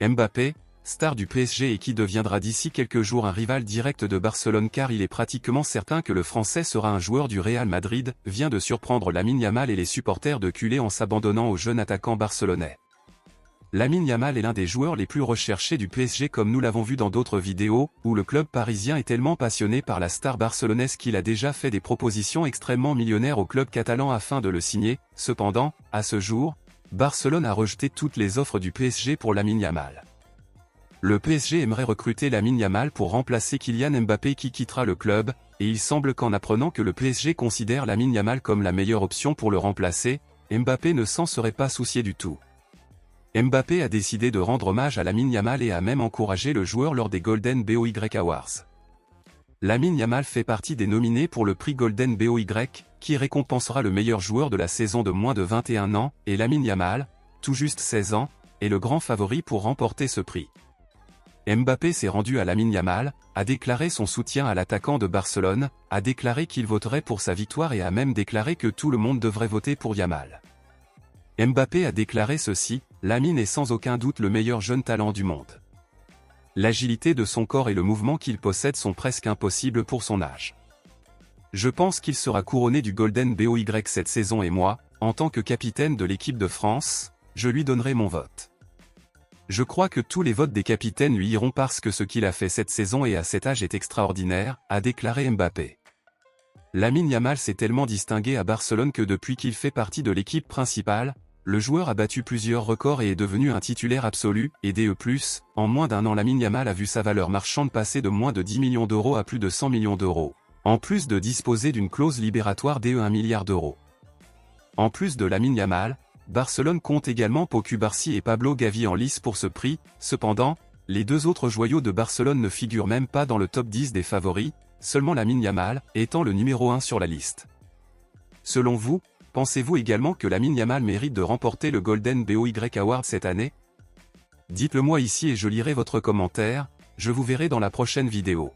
Mbappé, star du PSG et qui deviendra d'ici quelques jours un rival direct de Barcelone car il est pratiquement certain que le Français sera un joueur du Real Madrid, vient de surprendre Lamine Yamal et les supporters de culé en s'abandonnant au jeune attaquant barcelonais. Lamine Yamal est l'un des joueurs les plus recherchés du PSG comme nous l'avons vu dans d'autres vidéos, où le club parisien est tellement passionné par la star barcelonaise qu'il a déjà fait des propositions extrêmement millionnaires au club catalan afin de le signer. Cependant, à ce jour, Barcelone a rejeté toutes les offres du PSG pour Lamine Yamal. Le PSG aimerait recruter Lamine Yamal pour remplacer Kylian Mbappé qui quittera le club, et il semble qu'en apprenant que le PSG considère Lamine Yamal comme la meilleure option pour le remplacer, Mbappé ne s'en serait pas soucié du tout. Mbappé a décidé de rendre hommage à Lamine Yamal et a même encouragé le joueur lors des Golden Boy Awards. Lamine Yamal fait partie des nominés pour le prix Golden Boy, qui récompensera le meilleur joueur de la saison de moins de 21 ans, et Lamine Yamal, tout juste 16 ans, est le grand favori pour remporter ce prix. Mbappé s'est rendu à Lamine Yamal, a déclaré son soutien à l'attaquant de Barcelone, a déclaré qu'il voterait pour sa victoire et a même déclaré que tout le monde devrait voter pour Yamal. Mbappé a déclaré ceci: « Lamine est sans aucun doute le meilleur jeune talent du monde. L'agilité de son corps et le mouvement qu'il possède sont presque impossibles pour son âge. Je pense qu'il sera couronné du Golden Boy cette saison et moi, en tant que capitaine de l'équipe de France, je lui donnerai mon vote. Je crois que tous les votes des capitaines lui iront parce que ce qu'il a fait cette saison et à cet âge est extraordinaire, » a déclaré Mbappé. Lamine Yamal s'est tellement distingué à Barcelone que depuis qu'il fait partie de l'équipe principale, le joueur a battu plusieurs records et est devenu un titulaire absolu, et DE+, en moins d'un an Lamine Yamal a vu sa valeur marchande passer de moins de 10 millions d'euros à plus de 100 millions d'euros, en plus de disposer d'une clause libératoire DE 1 milliard d'euros. En plus de Lamine Yamal, Barcelone compte également Pau Cubarsí et Pablo Gavi en lice pour ce prix. Cependant, les deux autres joyaux de Barcelone ne figurent même pas dans le top 10 des favoris, seulement Lamine Yamal étant le numéro 1 sur la liste. Selon vous, pensez-vous également que Lamine Yamal mérite de remporter le Golden Boy Award cette année? Dites-le moi ici et je lirai votre commentaire, je vous verrai dans la prochaine vidéo.